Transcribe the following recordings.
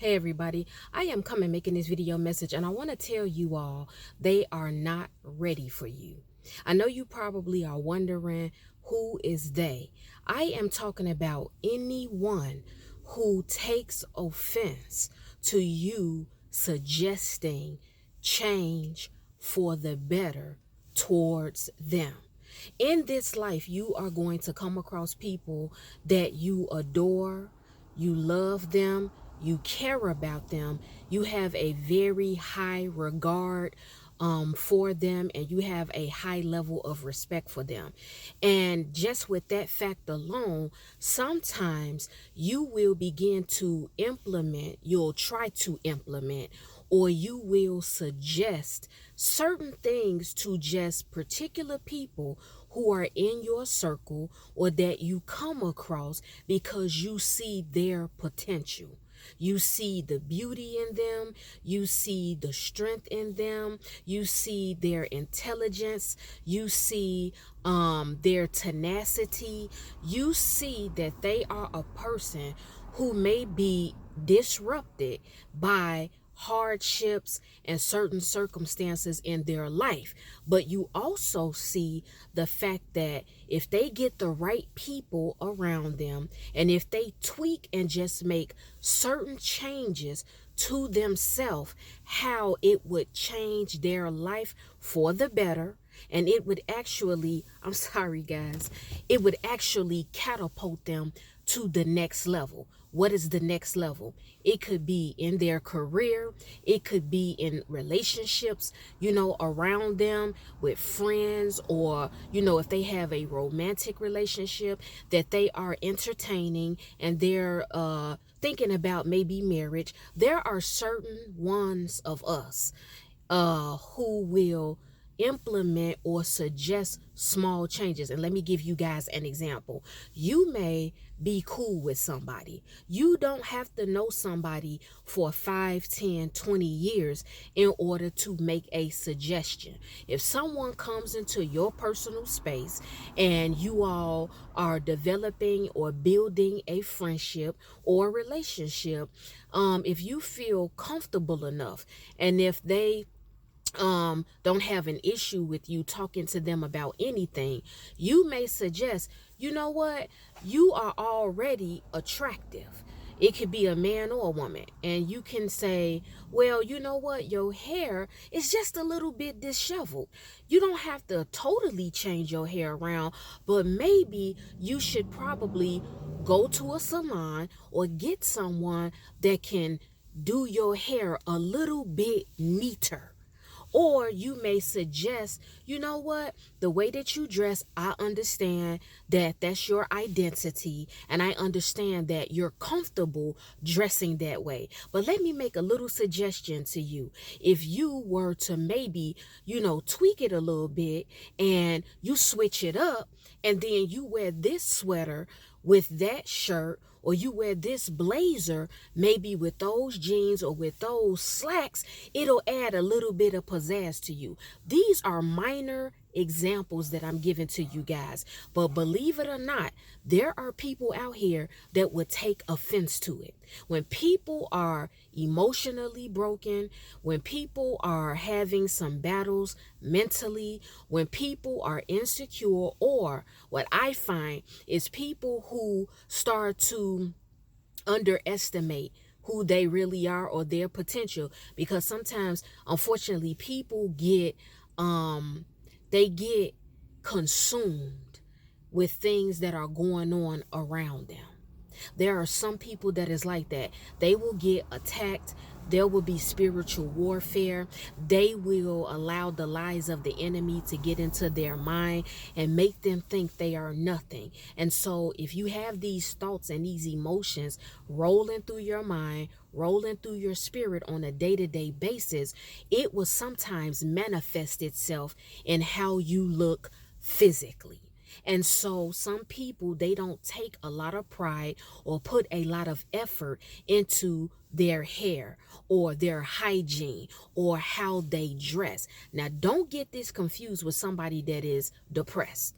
Hey everybody, I am coming making this video message and I want to tell you all they are not ready for you. I know you probably are wondering who is they. I am talking about anyone who takes offense to you suggesting change for the better towards them. In this life, you are going to come across people that you adore, you love them, you care about them, you have a very high regard for them, and you have a high level of respect for them. And just with that fact alone, sometimes you will begin to implement, you'll try to implement, or you will suggest certain things to just particular people who are in your circle or that you come across because you see their potential. You see the beauty in them. You see the strength in them. You see their intelligence. You see their tenacity. You see that they are a person who may be disrupted by hardships and certain circumstances in their life. But you also see the fact that if they get the right people around them, and if they tweak and just make certain changes to themselves, how it would change their life for the better. And it would actually, I'm sorry guys, it would actually catapult them to the next level. What is the next level? It could be in their career. It could be in relationships, around them with friends, or, if they have a romantic relationship that they are entertaining and they're thinking about maybe marriage. There are certain ones of us who will implement or suggest small changes. And let me give you guys an example. You may be cool with somebody. You don't have to know somebody for 5, 10, 20 years in order to make a suggestion. If someone comes into your personal space and you all are developing or building a friendship or relationship, if you feel comfortable enough, and if they don't have an issue with you talking to them about anything, you may suggest, you know what, you are already attractive. It could be a man or a woman, and you can say, well, you know what, your hair is just a little bit disheveled. You don't have to totally change your hair around, but maybe you should probably go to a salon or get someone that can do your hair a little bit neater. Or you may suggest, you know what, the way that you dress, I understand that that's your identity, and I understand that you're comfortable dressing that way. But let me make a little suggestion to you. If you were to maybe, tweak it a little bit and you switch it up, and then you wear this sweater with that shirt, or you wear this blazer maybe with those jeans or with those slacks, it'll add a little bit of pizzazz to you. These are minor examples that I'm giving to you guys, but believe it or not, there are people out here that would take offense to it. When people are emotionally broken, when people are having some battles mentally, when people are insecure, or what I find is people who start to underestimate who they really are or their potential, because sometimes unfortunately people get they get consumed with things that are going on around them. There are some people that is like that. They will get attacked. There will be spiritual warfare. They will allow the lies of the enemy to get into their mind and make them think they are nothing. And so if you have these thoughts and these emotions rolling through your mind, rolling through your spirit on a day-to-day basis, it will sometimes manifest itself in how you look physically. And so some people, they don't take a lot of pride or put a lot of effort into their hair or their hygiene or how they dress. Now, don't get this confused with somebody that is depressed.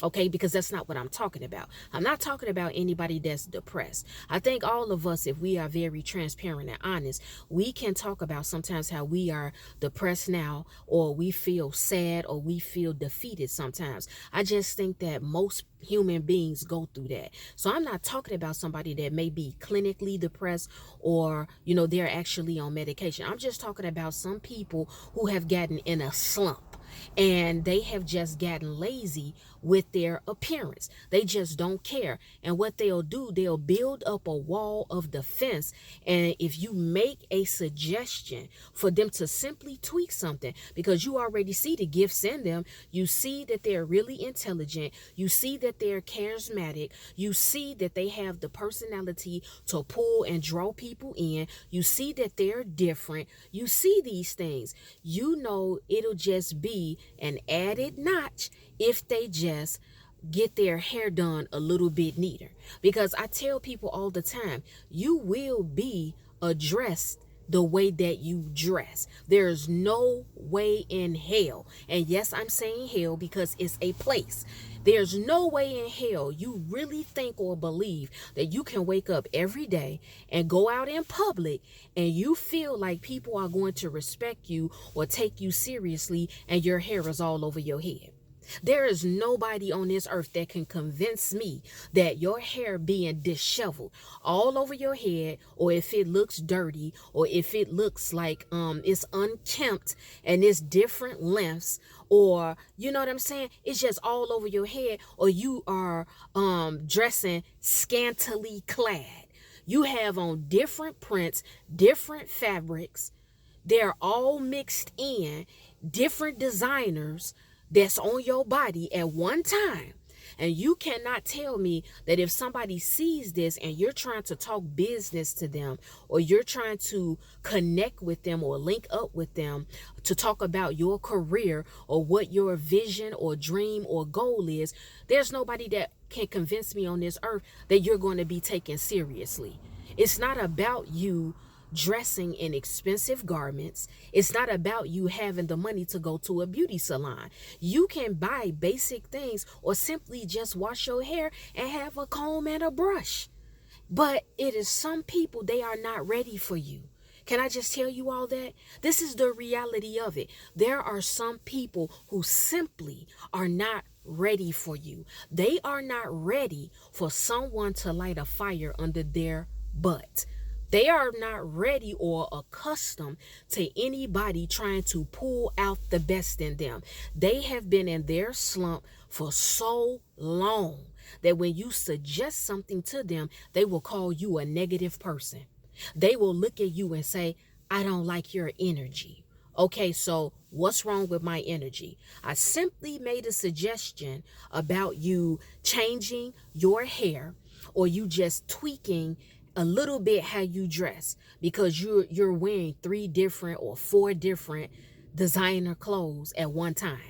Okay, because that's not what I'm talking about. I'm not talking about anybody that's depressed. I think all of us, if we are very transparent and honest, we can talk about sometimes how we are depressed now, or we feel sad, or we feel defeated sometimes. I just think that most human beings go through that. So I'm not talking about somebody that may be clinically depressed, or they're actually on medication. I'm just talking about some people who have gotten in a slump, and they have just gotten lazy with their appearance. They just don't care. And what they'll do, they'll build up a wall of defense. And if you make a suggestion for them to simply tweak something, because you already see the gifts in them, you see that they're really intelligent, you see that they're charismatic, you see that they have the personality to pull and draw people in, you see that they're different, you see these things, it'll just be an added notch if they just get their hair done a little bit neater. Because I tell people all the time, you will be addressed the way that you dress. There's no way in hell, and yes, I'm saying hell because it's a place. There's no way in hell you really think or believe that you can wake up every day and go out in public and you feel like people are going to respect you or take you seriously and your hair is all over your head. There is nobody on this earth that can convince me that your hair being disheveled all over your head, or if it looks dirty, or if it looks like it's unkempt and it's different lengths, or you know what I'm saying, it's just all over your head, or you are dressing scantily clad. You have on different prints, different fabrics. They're all mixed in, different designers that's on your body at one time. And you cannot tell me that if somebody sees this and you're trying to talk business to them, or you're trying to connect with them or link up with them to talk about your career or what your vision or dream or goal is, there's nobody that can convince me on this earth that you're going to be taken seriously. It's not about you dressing in expensive garments. It's not about you having the money to go to a beauty salon. You can buy basic things or simply just wash your hair and have a comb and a brush. But it is some people, they are not ready for you. Can I just tell you all that? This is the reality of it. There are some people who simply are not ready for you. They are not ready for someone to light a fire under their butt. They are not ready or accustomed to anybody trying to pull out the best in them. They have been in their slump for so long that when you suggest something to them, they will call you a negative person. They will look at you and say, I don't like your energy. Okay, so what's wrong with my energy? I simply made a suggestion about you changing your hair, or you just tweaking a little bit how you dress, because you're wearing 3 different or 4 different designer clothes at one time.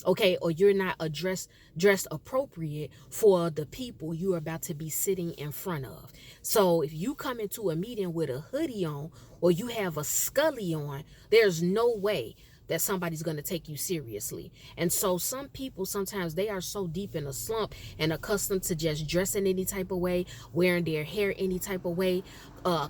Okay, or you're not dressed appropriate for the people you are about to be sitting in front of. So if you come into a meeting with a hoodie on, or you have a scully on, there's no way that somebody's going to take you seriously. And so some people, sometimes they are so deep in a slump and accustomed to just dressing any type of way, wearing their hair any type of way,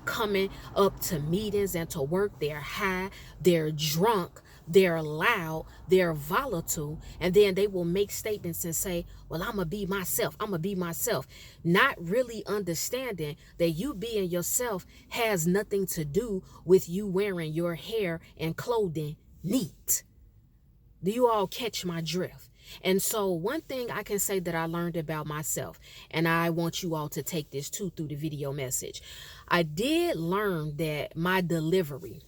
coming up to meetings and to work. They're high, they're drunk, they're loud, they're volatile, and then they will make statements and say, well, I'm gonna be myself, not really understanding that you being yourself has nothing to do with you wearing your hair and clothing neat. Do you all catch my drift? And so one thing I can say that I learned about myself, and I want you all to take this too through the video message, I did learn that my delivery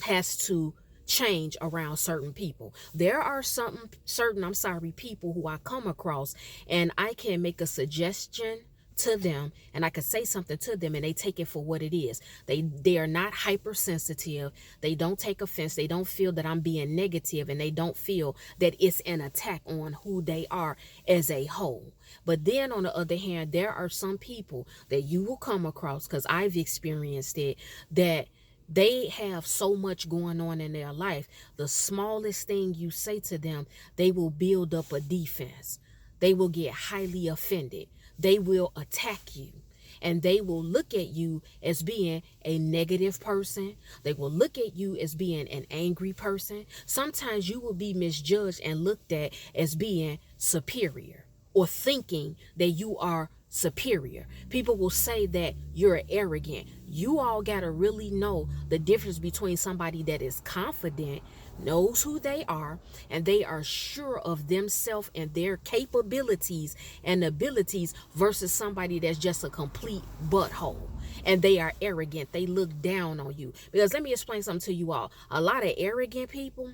has to change around certain people. There are certain people who I come across, and I can make a suggestion to them, and I could say something to them, and they take it for what it is. They are not hypersensitive. They don't take offense. They don't feel that I'm being negative, and they don't feel that it's an attack on who they are as a whole. But then on the other hand, there are some people that you will come across, because I've experienced it, that they have so much going on in their life. The smallest thing you say to them, they will build up a defense. they will get highly offended. They will attack you. And they will look at you as being a negative person. They will look at you as being an angry person. Sometimes you will be misjudged and looked at as being superior or thinking that you are superior. People will say that you're arrogant. You all got to really know the difference between somebody that is confident, knows who they are, and they are sure of themselves and their capabilities and abilities versus somebody that's just a complete butthole and they are arrogant. They look down on you. Because let me explain something to you all. A lot of arrogant people,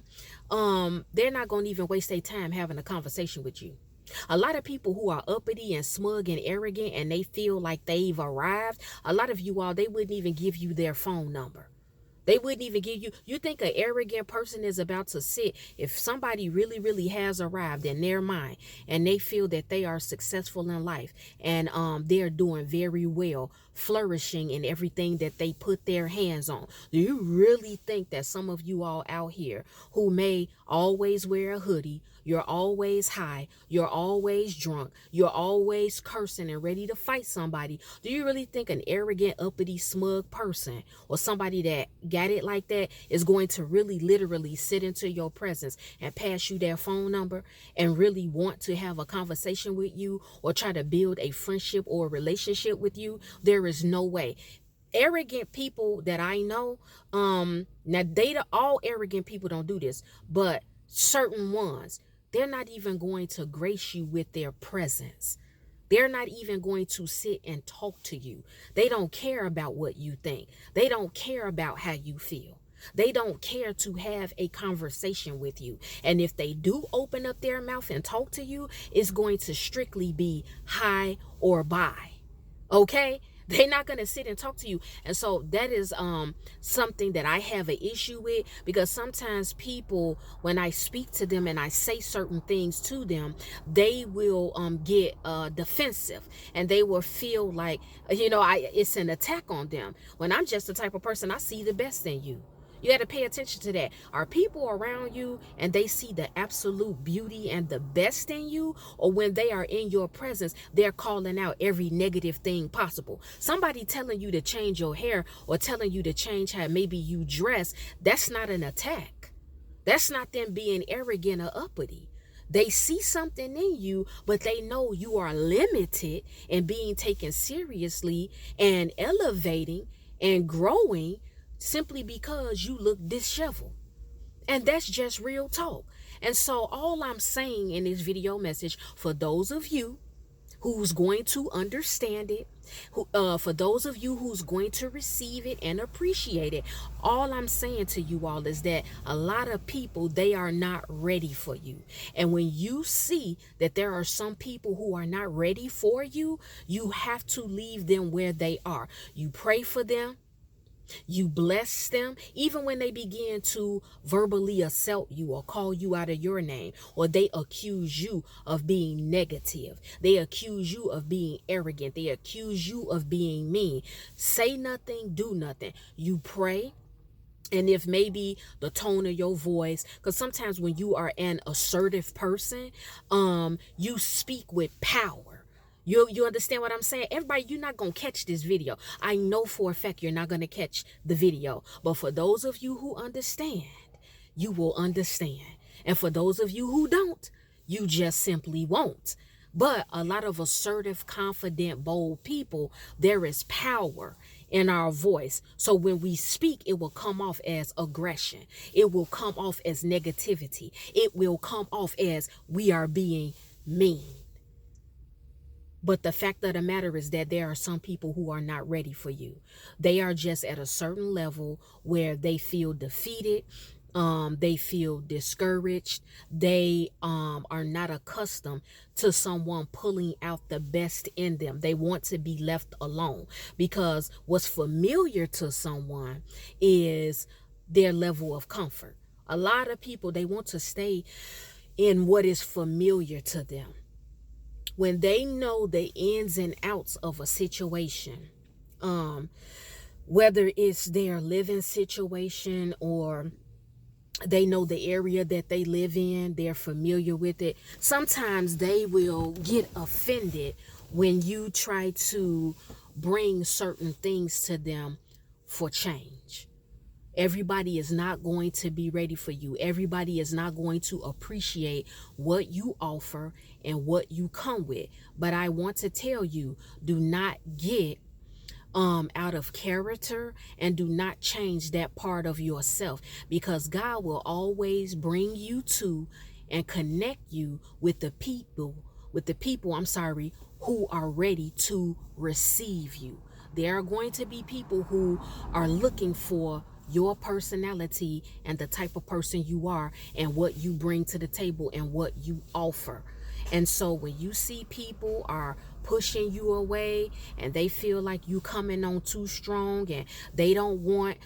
they're not going to even waste their time having a conversation with you. A lot of people who are uppity and smug and arrogant and they feel like they've arrived, a lot of you all, they wouldn't even give you their phone number. They wouldn't even give you think an arrogant person is about to sit, if somebody really, really has arrived in their mind and they feel that they are successful in life and they're doing very well, flourishing in everything that they put their hands on. Do you really think that some of you all out here who may always wear a hoodie, you're always high, you're always drunk, you're always cursing and ready to fight somebody, do you really think an arrogant, uppity, smug person or somebody that got it like that is going to really literally sit into your presence and pass you their phone number and really want to have a conversation with you or try to build a friendship or a relationship with you? There is no way. Arrogant people that I know, now all arrogant people don't do this, but certain ones, they're not even going to grace you with their presence. They're not even going to sit and talk to you. They don't care about what you think. They don't care about how you feel. They don't care to have a conversation with you. And if they do open up their mouth and talk to you, it's going to strictly be hi or bye. Okay? They're not going to sit and talk to you. And so that is something that I have an issue with, because sometimes people, when I speak to them and I say certain things to them, they will get defensive and they will feel like, it's an attack on them. When I'm just the type of person, I see the best in you. You got to pay attention to that. Are people around you and they see the absolute beauty and the best in you? Or when they are in your presence, they're calling out every negative thing possible? Somebody telling you to change your hair or telling you to change how maybe you dress, that's not an attack. That's not them being arrogant or uppity. They see something in you, but they know you are limited and being taken seriously and elevating and growing simply because you look disheveled. And that's just real talk. And so all I'm saying in this video message, for those of you who's going to understand it, for those of you who's going to receive it and appreciate it, all I'm saying to you all is that a lot of people, they are not ready for you. And when you see that there are some people who are not ready for you, you have to leave them where they are. You pray for them. You bless them, even when they begin to verbally assault you or call you out of your name, or they accuse you of being negative. They accuse you of being arrogant. They accuse you of being mean. Say nothing, do nothing. You pray. And if maybe the tone of your voice, because sometimes when you are an assertive person, you speak with power. You understand what I'm saying? Everybody, you're not going to catch this video. I know for a fact you're not going to catch the video. But for those of you who understand, you will understand. And for those of you who don't, you just simply won't. But a lot of assertive, confident, bold people, there is power in our voice. So when we speak, it will come off as aggression. It will come off as negativity. It will come off as we are being mean. But the fact of the matter is that there are some people who are not ready for you. They are just at a certain level where they feel defeated. They feel discouraged. They are not accustomed to someone pulling out the best in them. They want to be left alone, because what's familiar to someone is their level of comfort. A lot of people, they want to stay in what is familiar to them. When they know the ins and outs of a situation, whether it's their living situation or They know the area that they live in. They're familiar with it. Sometimes they will get offended when you try to bring certain things to them for change. Everybody is not going to be ready for you. Everybody is not going to appreciate what you offer and what you come with. But I want to tell you, do not get out of character, and do not change that part of yourself, because God will always bring you to and connect you with the people, who are ready to receive you. There are going to be people who are looking for your personality and the type of person you are and what you bring to the table and what you offer. And so when you see people are pushing you away and they feel like you coming on too strong and they don't want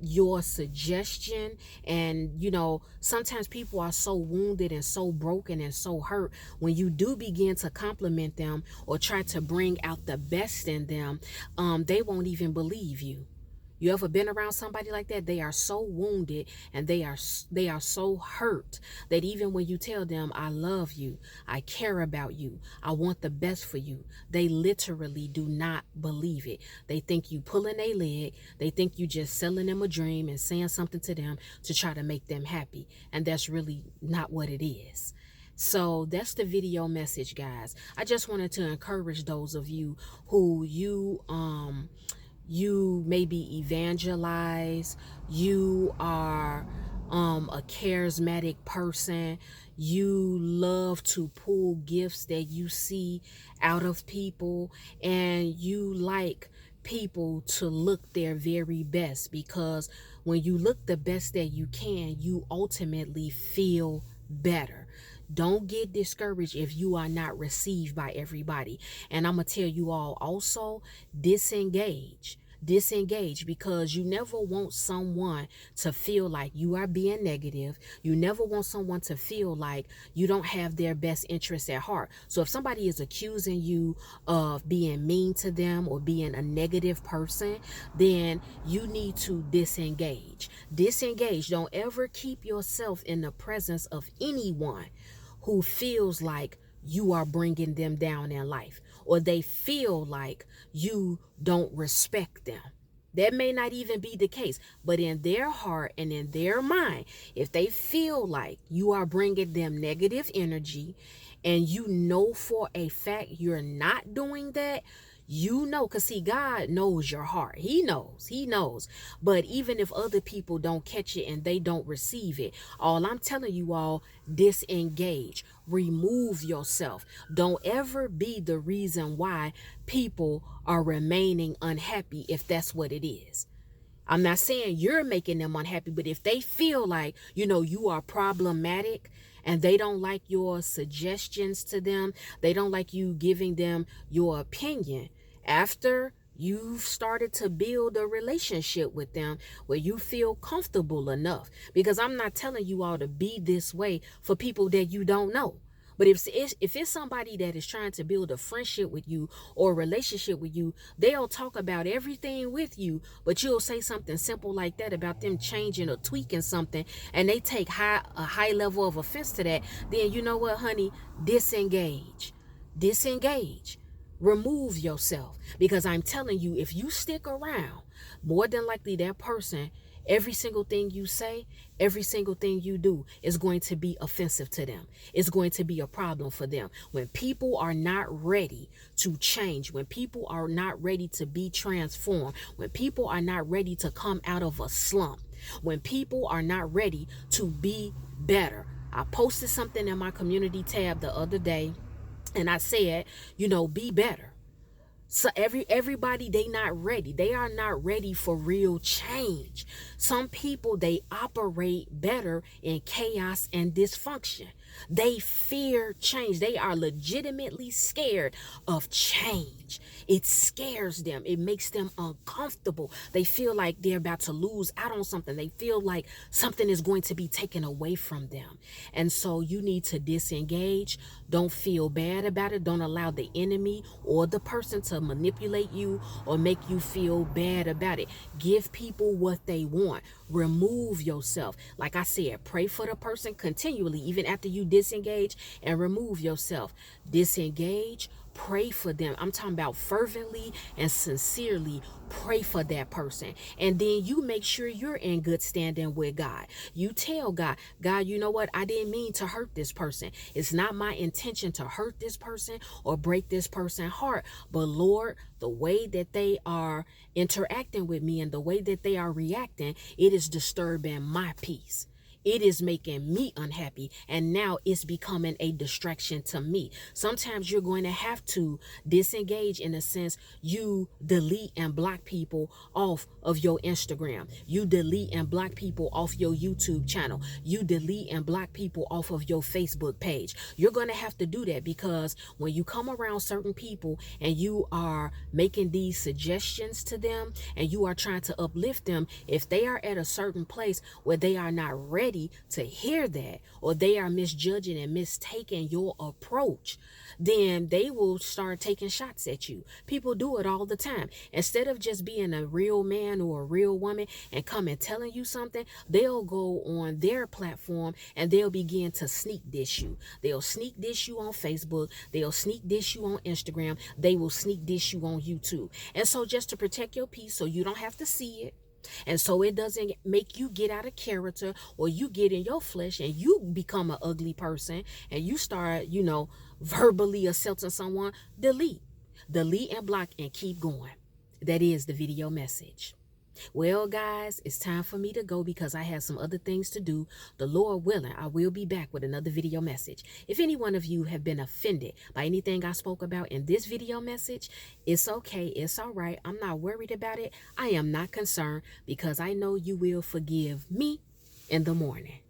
your suggestion, and sometimes people are so wounded and so broken and so hurt, when you do begin to compliment them or try to bring out the best in them, they won't even believe you. You ever been around somebody like that? They are so wounded and they are so hurt that even when you tell them, I love you, I care about you, I want the best for you, they literally do not believe it. They think you pulling a leg. They think you just selling them a dream and saying something to them to try to make them happy. And that's really not what it is. So that's the video message, guys. I just wanted to encourage those of you who you maybe evangelize, you are a charismatic person, you love to pull gifts that you see out of people, and you like people to look their very best, because when you look the best that you can, you ultimately feel better. Don't get discouraged if you are not received by everybody. And I'm going to tell you all also, disengage. Disengage, because you never want someone to feel like you are being negative. You never want someone to feel like you don't have their best interests at heart. So if somebody is accusing you of being mean to them or being a negative person, then you need to disengage. Disengage. Don't ever keep yourself in the presence of anyone who feels like you are bringing them down in life, or they feel like you don't respect them. That may not even be the case, but in their heart and in their mind, if they feel like you are bringing them negative energy and you know for a fact you're not doing that, because see, God knows your heart. He knows. But even if other people don't catch it and they don't receive it, all I'm telling you all, disengage, remove yourself. Don't ever be the reason why people are remaining unhappy, if that's what it is. I'm not saying you're making them unhappy, but if they feel like, you are problematic and they don't like your suggestions to them, they don't like you giving them your opinion, after you've started to build a relationship with them where you feel comfortable enough, because I'm not telling you all to be this way for people that you don't know. But if it's somebody that is trying to build a friendship with you or a relationship with you, they'll talk about everything with you, but you'll say something simple like that about them changing or tweaking something, and they take a high level of offense to that. Then you know what, honey? Disengage. Disengage. Remove yourself, because I'm telling you, if you stick around, more than likely that person, every single thing you say, every single thing you do is going to be offensive to them. It's going to be a problem for them. When people are not ready to change, when people are not ready to be transformed, when people are not ready to come out of a slump, when people are not ready to be better. I posted something in my community tab the other day, and I said, be better. So everybody, they not ready. They are not ready for real change. Some people, they operate better in chaos and dysfunction. They fear change. They are legitimately scared of change. It scares them. It makes them uncomfortable. They feel like they're about to lose out on something. They feel like something is going to be taken away from them. And so you need to disengage. Don't feel bad about it. Don't allow the enemy or the person to manipulate you or make you feel bad about it. Give people what they want. Remove yourself. Like I said, pray for the person continually, even after you disengage, and remove yourself. Disengage. Pray for them. I'm talking about fervently and sincerely pray for that person. And then you make sure you're in good standing with God. You tell God, God, you know what? I didn't mean to hurt this person. It's not my intention to hurt this person or break this person's heart. But Lord, the way that they are interacting with me and the way that they are reacting, it is disturbing my peace. It is making me unhappy, and now it's becoming a distraction to me. Sometimes you're going to have to disengage in a sense. You delete and block people off of your Instagram. You delete and block people off your YouTube channel. You delete and block people off of your Facebook page. You're going to have to do that because when you come around certain people and you are making these suggestions to them and you are trying to uplift them, if they are at a certain place where they are not ready to hear that, or they are misjudging and mistaking your approach, then they will start taking shots at you. People do it all the time. Instead of just being a real man or a real woman and come and telling you something, they'll go on their platform and they'll begin to sneak diss you. They'll sneak diss you on Facebook. They'll sneak diss you on Instagram. They will sneak diss you on YouTube. And so just to protect your peace so you don't have to see it, and so it doesn't make you get out of character or you get in your flesh and you become an ugly person and you start, verbally assaulting someone, delete and block and keep going. That is the video message. Well, guys, it's time for me to go because I have some other things to do. The Lord willing, I will be back with another video message. If any one of you have been offended by anything I spoke about in this video message, it's okay. It's all right. I'm not worried about it. I am not concerned because I know you will forgive me in the morning.